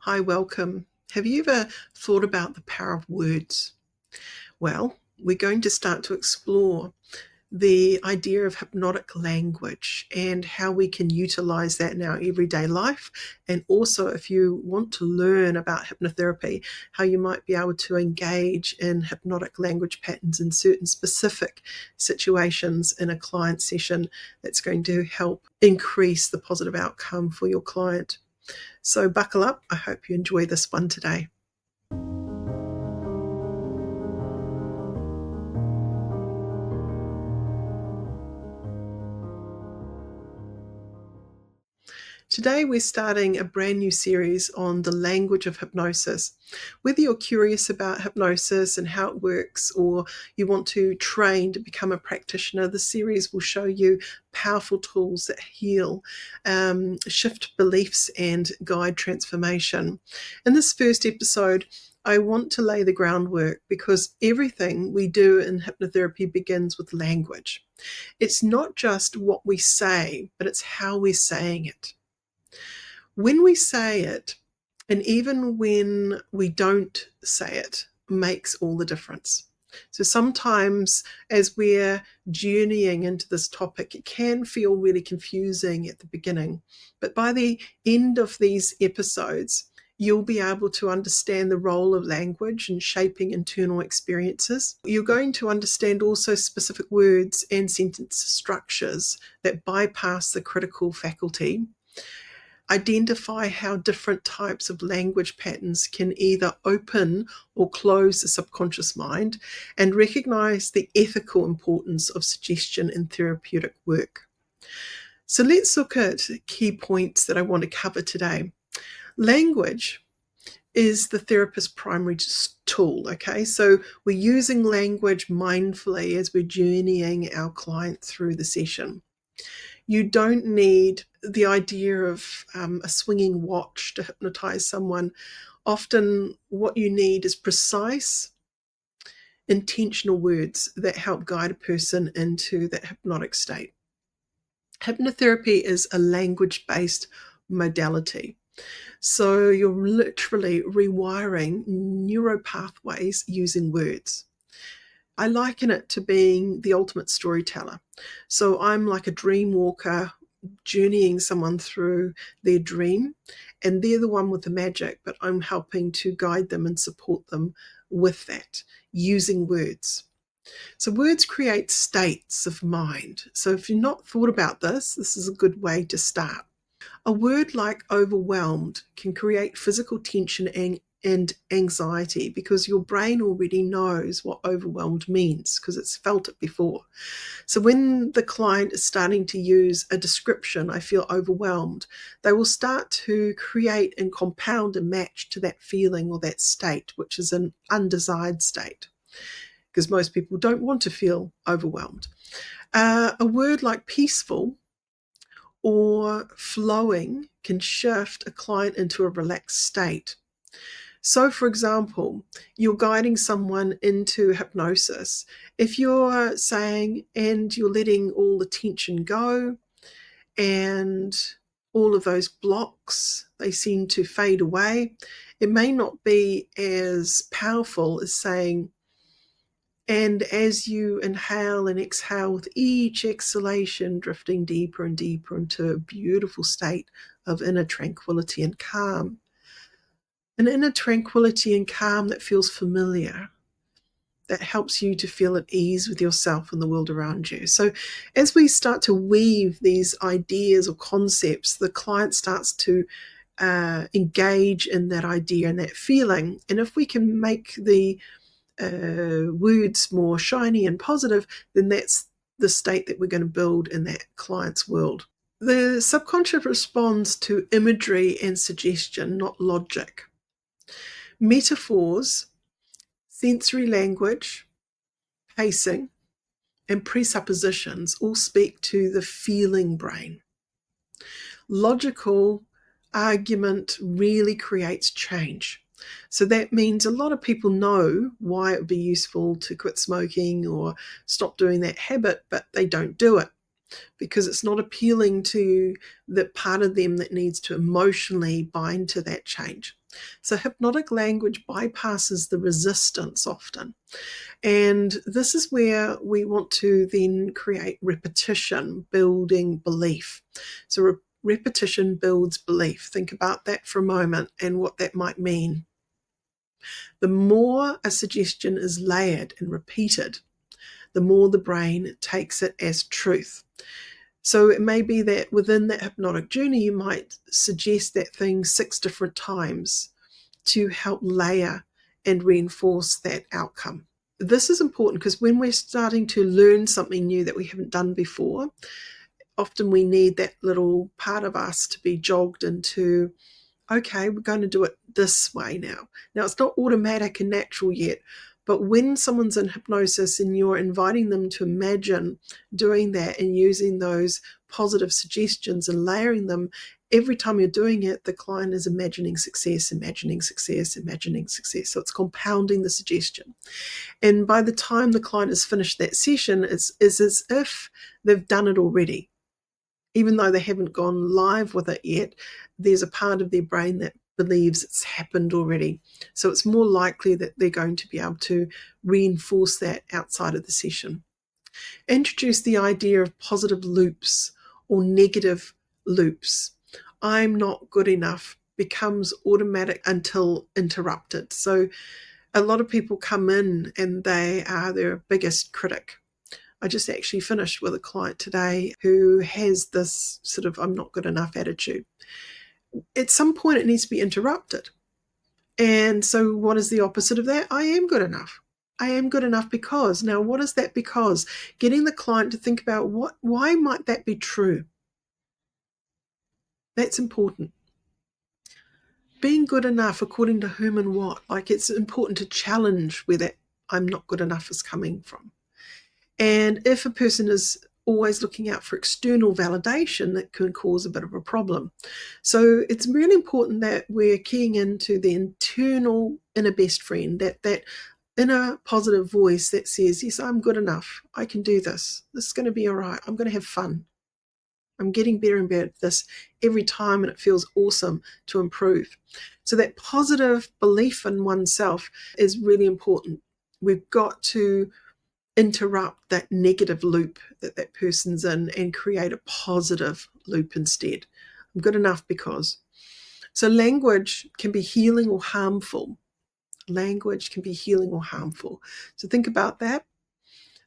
Hi, welcome. Have you ever thought about the power of words? Well, we're going to start to explore the idea of hypnotic language and how we can utilize that in our everyday life. And also, if you want to learn about hypnotherapy, how you might be able to engage in hypnotic language patterns in certain specific situations in a client session that's going to help increase the positive outcome for your client. So buckle up. I hope you enjoy this one today. Today we're starting a brand new series on the language of hypnosis. Whether you're curious about hypnosis and how it works, or you want to train to become a practitioner, the series will show you powerful tools that heal, shift beliefs and guide transformation. In this first episode, I want to lay the groundwork because everything we do in hypnotherapy begins with language. It's not just what we say, but it's how we're saying it. When we say it, and even when we don't say it, makes all the difference. So sometimes as we're journeying into this topic, it can feel really confusing at the beginning. But by the end of these episodes, you'll be able to understand the role of language in shaping internal experiences. You're going to understand also specific words and sentence structures that bypass the critical faculty. Identify how different types of language patterns can either open or close the subconscious mind, and recognize the ethical importance of suggestion in therapeutic work. So let's look at key points that I want to cover today. Language is the therapist's primary tool, okay? So we're using language mindfully as we're journeying our client through the session. You don't need the idea of a swinging watch to hypnotize someone. Often what you need is precise, intentional words that help guide a person into that hypnotic state. Hypnotherapy is a language-based modality. So you're literally rewiring neural pathways using words. I liken it to being the ultimate storyteller. So I'm like a dream walker journeying someone through their dream, and they're the one with the magic, but I'm helping to guide them and support them with that using words. So words create states of mind. So if you've not thought about this, this is a good way to start. A word like overwhelmed can create physical tension and anxiety because your brain already knows what overwhelmed means because it's felt it before. So when the client is starting to use a description, I feel overwhelmed, they will start to create and compound a match to that feeling or that state, which is an undesired state, because most people don't want to feel overwhelmed. A word like peaceful or flowing can shift a client into a relaxed state. So, for example, you're guiding someone into hypnosis. If you're saying, and you're letting all the tension go, and all of those blocks, they seem to fade away, it may not be as powerful as saying, and as you inhale and exhale with each exhalation, drifting deeper and deeper into a beautiful state of inner tranquility and calm. An inner tranquility and calm that feels familiar, that helps you to feel at ease with yourself and the world around you. So as we start to weave these ideas or concepts, the client starts to engage in that idea and that feeling. And if we can make the words more shiny and positive, then that's the state that we're going to build in that client's world. The subconscious responds to imagery and suggestion, not logic. Metaphors, sensory language, pacing, and presuppositions all speak to the feeling brain. Logical argument really creates change. So that means a lot of people know why it would be useful to quit smoking or stop doing that habit, but they don't do it because it's not appealing to the part of them that needs to emotionally bind to that change. So hypnotic language bypasses the resistance often. And this is where we want to then create repetition, building belief. So repetition builds belief. Think about that for a moment and what that might mean. The more a suggestion is layered and repeated, the more the brain takes it as truth. So it may be that within that hypnotic journey, you might suggest that thing 6 different times to help layer and reinforce that outcome. This is important because when we're starting to learn something new that we haven't done before, often we need that little part of us to be jogged into, okay, we're going to do it this way now. Now, it's not automatic and natural yet, but when someone's in hypnosis and you're inviting them to imagine doing that and using those positive suggestions and layering them, every time you're doing it, the client is imagining success, imagining success, imagining success. So it's compounding the suggestion. And by the time the client has finished that session, it's as if they've done it already. Even though they haven't gone live with it yet, there's a part of their brain that believes it's happened already. So it's more likely that they're going to be able to reinforce that outside of the session. Introduce the idea of positive loops or negative loops. I'm not good enough becomes automatic until interrupted. So a lot of people come in and they are their biggest critic. I just actually finished with a client today who has this sort of I'm not good enough attitude. At some point it needs to be interrupted. And so what is the opposite of that? I am good enough. I am good enough because. Now, what is that because? Getting the client to think about why might that be true? That's important. Being good enough according to whom and what. Like, it's important to challenge where that I'm not good enough is coming from. And if a person is always looking out for external validation, that can cause a bit of a problem. So it's really important that we're keying into the internal inner best friend, that inner positive voice that says, yes, I'm good enough. I can do this. This is going to be all right. I'm going to have fun. I'm getting better and better at this every time, and it feels awesome to improve. So that positive belief in oneself is really important. We've got to interrupt that negative loop that person's in and create a positive loop instead. I'm good enough because. So language can be healing or harmful. Language can be healing or harmful. So think about that.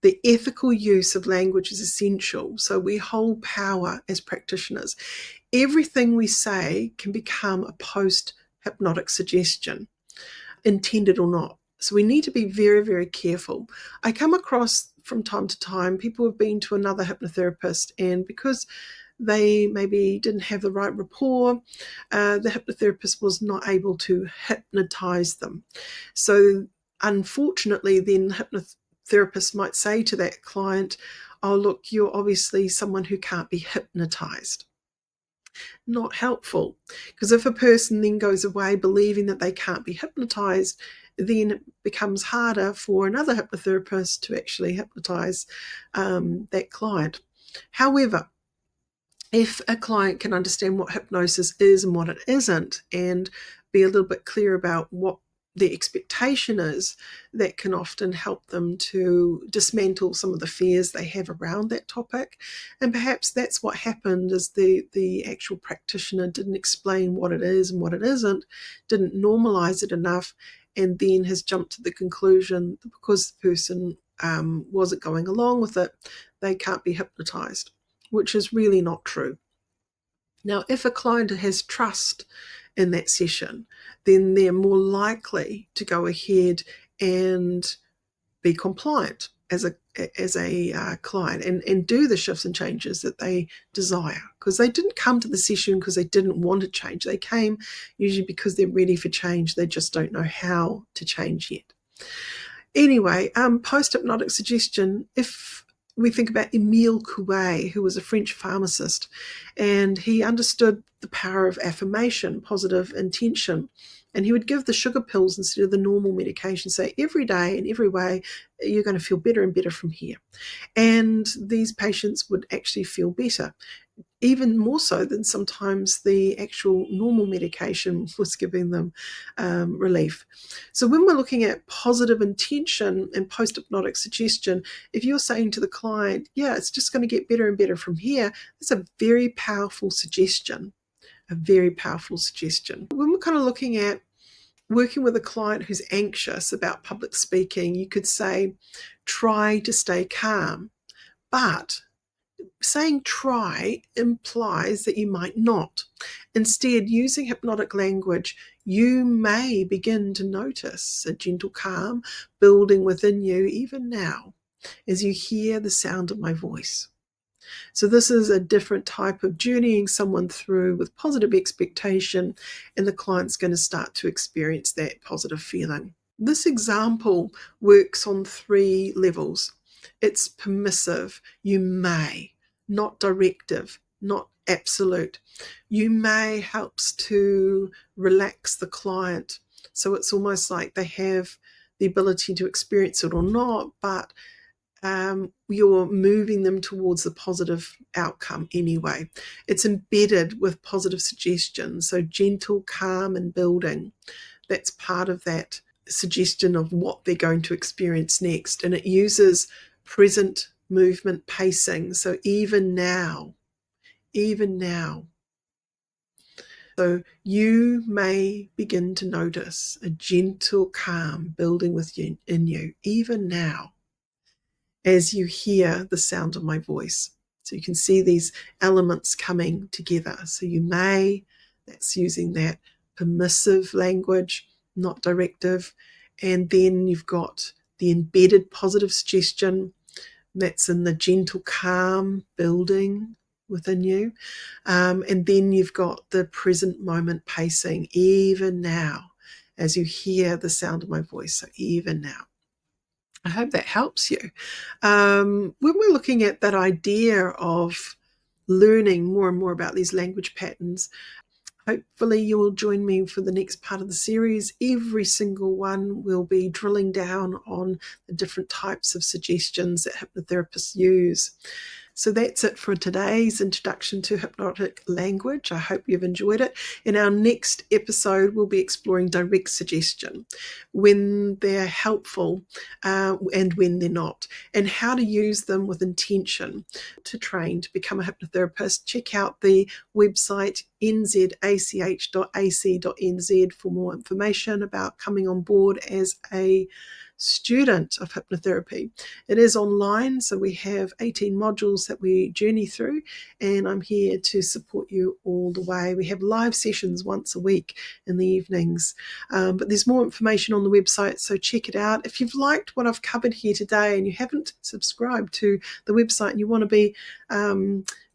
The ethical use of language is essential. So we hold power as practitioners. Everything we say can become a post-hypnotic suggestion, intended or not. So we need to be very, very careful. I come across from time to time people who have been to another hypnotherapist, and because they maybe didn't have the right rapport, the hypnotherapist was not able to hypnotize them. So unfortunately, then hypnotherapist might say to that client, oh, look, you're obviously someone who can't be hypnotized. Not helpful, because if a person then goes away believing that they can't be hypnotized, then it becomes harder for another hypnotherapist to actually hypnotize that client. However, if a client can understand what hypnosis is and what it isn't, and be a little bit clear about what the expectation is, that can often help them to dismantle some of the fears they have around that topic. And perhaps that's what happened, is the actual practitioner didn't explain what it is and what it isn't, didn't normalize it enough, and then has jumped to the conclusion that because the person wasn't going along with it, they can't be hypnotized, which is really not true. Now, if a client has trust in that session, then they're more likely to go ahead and be compliant as a client and do the shifts and changes that they desire, because they didn't come to the session because they didn't want to change. They came usually because they're ready for change. They just don't know how to change yet. Anyway, post-hypnotic suggestion, if we think about Emile Coué, who was a French pharmacist, and he understood the power of affirmation, positive intention, and he would give the sugar pills instead of the normal medication, say every day in every way, you're going to feel better and better from here. And these patients would actually feel better. even more so than sometimes the actual normal medication was giving them relief. So when we're looking at positive intention and post-hypnotic suggestion, if you're saying to the client, yeah, it's just going to get better and better from here, that's a very powerful suggestion, a very powerful suggestion. When we're kind of looking at working with a client who's anxious about public speaking, you could say, try to stay calm, but saying try implies that you might not. Instead, using hypnotic language, you may begin to notice a gentle calm building within you even now as you hear the sound of my voice. So this is a different type of journeying someone through with positive expectation, and the client's going to start to experience that positive feeling. This example works on 3 levels. It's permissive, you may, not directive, not absolute. You may helps to relax the client. So it's almost like they have the ability to experience it or not, but you're moving them towards the positive outcome anyway. It's embedded with positive suggestions, so gentle, calm, and building. That's part of that suggestion of what they're going to experience next. And it uses present movement pacing, so even now. So you may begin to notice a gentle calm building within you, even now, as you hear the sound of my voice. So you can see these elements coming together. So you may, that's using that permissive language, not directive. And then you've got the embedded positive suggestion, that's in the gentle calm building within you. And then you've got the present moment pacing, even now, as you hear the sound of my voice. So even now. I hope that helps you. When we're looking at that idea of learning more and more about these language patterns, hopefully you will join me for the next part of the series. Every single one will be drilling down on the different types of suggestions that hypnotherapists use. So that's it for today's introduction to hypnotic language. I hope you've enjoyed it. In our next episode, we'll be exploring direct suggestion, when they're helpful and when they're not, and how to use them with intention. To train to become a hypnotherapist, check out the website nzach.ac.nz for more information about coming on board as a student of hypnotherapy. It is online, so we have 18 modules that we journey through, and I'm here to support you all the way. We have live sessions once a week in the evenings, but there's more information on the website, so check it out. If you've liked what I've covered here today and you haven't subscribed to the website and you want to be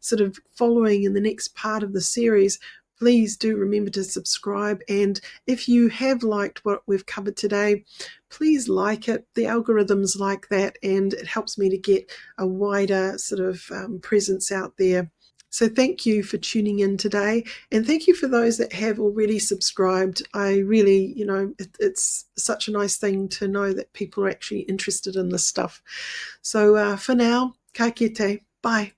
sort of following in the next part of the series, please do remember to subscribe. And if you have liked what we've covered today, please like it. The algorithms like that, and it helps me to get a wider sort of presence out there. So thank you for tuning in today, and thank you for those that have already subscribed. I really, it's such a nice thing to know that people are actually interested in this stuff. So for now, ka kite. Bye.